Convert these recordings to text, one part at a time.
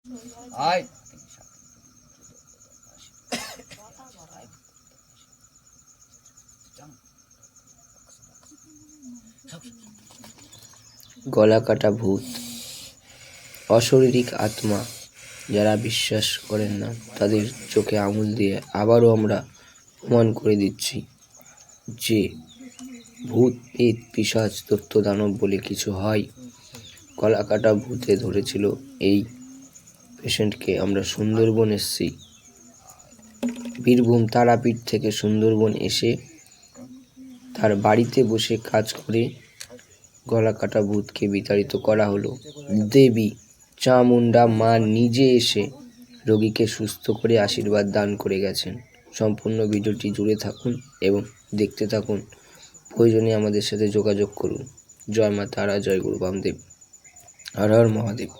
আয় গলা কাটা ভূত, অশরীরিক আত্মা। যারা বিশ্বাস করেন না তাদের চোখে আঙুল দিয়ে আবারও আমরা প্রমাণ করে দিচ্ছি যে ভূত, পেট, পিশাচ, দৈত্য, দানব বলে কিছু হয়। গলা কাটা ভূতে ধরেছিল এই পেশেন্টকে। আমরা সুন্দরবন এসেছি, বীরভূম তারাপীঠ থেকে সুন্দরবন এসে তার বাড়িতে বসে কাজ করে গলা কাটা ভূতকে বিতাড়িত করা হলো। দেবী চামুন্ডা মা নিজে এসে রোগীকে সুস্থ করে আশীর্বাদ দান করে গেছেন। সম্পূর্ণ ভিডিওটি জুড়ে থাকুন এবং দেখতে থাকুন। প্রয়োজনে আমাদের সাথে যোগাযোগ করুন। জয় মা তারা, জয় গুরু বামদেব, হর হর মহাদেব।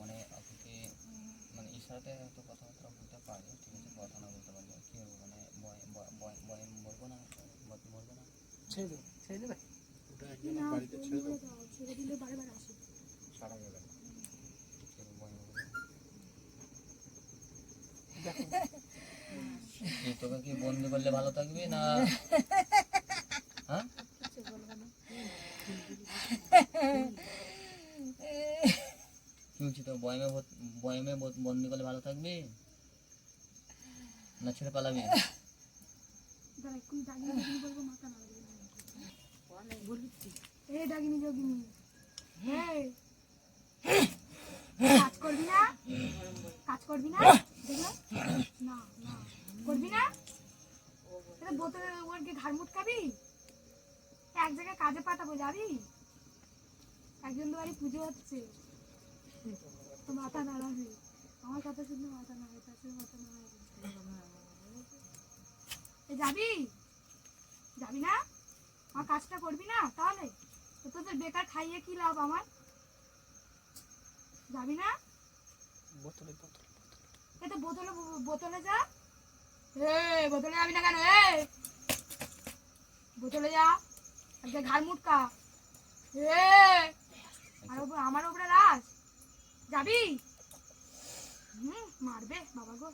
মানে আপনাকে মানে ইশারাতে হয়তো কথাবার্তা বলতে পারে, ঠিক আছে, কথা না বলতে পারলে কি হবে, মানে বলবো না, বলবো না, ছেড়ে দেবে, ছেড়ে দেবে, ওটা একজন বাড়িতে ছেড়ে দেবে, ছেড়ে দিলে বারবার আসে, সারা গেলে তোকে কি বন্দি করলে ভালো থাকবি না? হ্যাঁ, কি বলছি, তো বয়মে বন্দি করলে ভালো থাকবি না ছেড়ে পালাবি? কাজ করবি না, কাজ করবি না, না না করবি না, বোতলে ওরকে ঘাড় মুটকাবি, এক জায়গায় কাজে পাঠাবো, যাবি? একজন বাড়ি পুজো হচ্ছে, তো মাথা নাড়াবে, আমার কথা শুনলে মাথা নাড়াবে, তার সাথে মাথা নাড়াবে। যাবি? যাবি না? আমার কাজটা করবি না তাহলে? তো তোদের বেকার খাইয়ে কি লাভ আমার? যাবি না? বোতলে বোতলে এ তো বোতলে বোতলে যা। বোতলে যাবি না কেন? বোতলে যা, আজকে ঘাড় মুটকা। আমার উপরে রাস, যাবি? মারবে বাবা গো,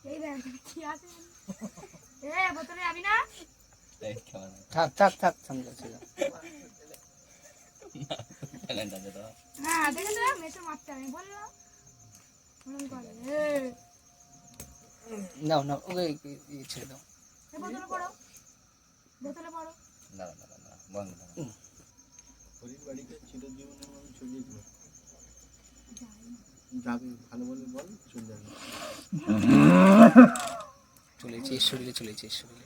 এই কি আছে? বোতলে যাবি না? থাক থাক থাক থাক। হ্যাঁ দেখে তো মেসে মারতে, আমি বললাম নাও নাও, ওকে ছেড়ে দাও। বোতলে পড়ো, বোতলে পড়ো। না না না না, বন্ধ করো। পরিবারকে চিরজীবনের মতো ছড়িয়ে দিল, যাবে ভালো বলে বল, চলে যাবে, চলেছে শরীরে, চলেছে শরীরে।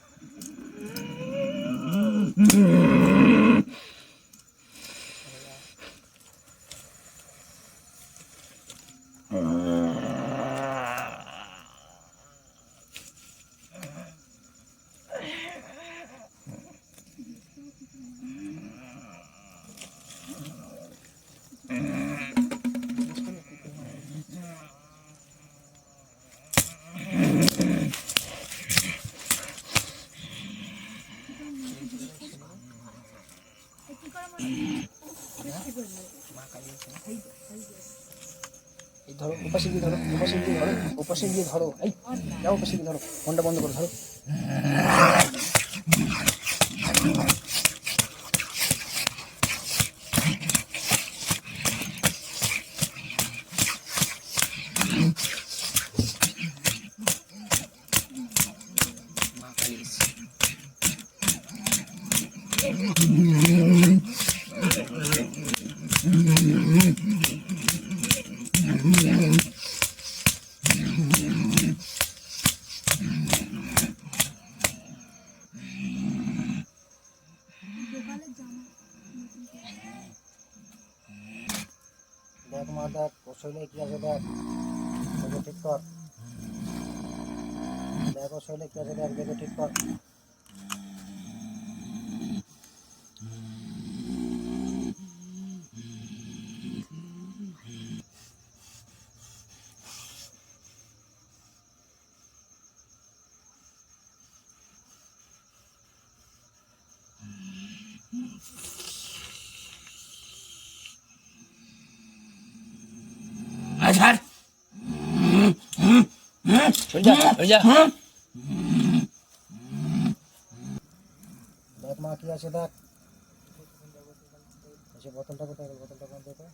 ধরো, ওপাশে গিয়ে ধরো, ওপাশে গিয়ে ধরো, ওপাশে গিয়ে ধরো, এই যাও ওপাশে গিয়ে ধরো, ফোনটা বন্ধ করো, ধরো। মা পালিয়ে এসেছে। দেখ মা, দেখ ওর শরীরে কি আছে, দেখ দেখে ঠিক কর। দেখ ওর শরীরে কি আছে, দেখ দেখে ঠিক কর। দেখ মা কি আছে, দেখ এসে বোতলটা কোথায় গেল, বোতলটা বন্ধ করো।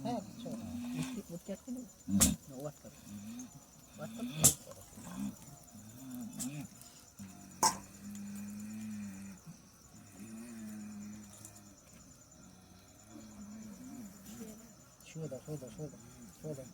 হ্যাঁ শুয়ে দাও, শুয়ে দাও, শুয়ে দাও, শুয়ে দাও।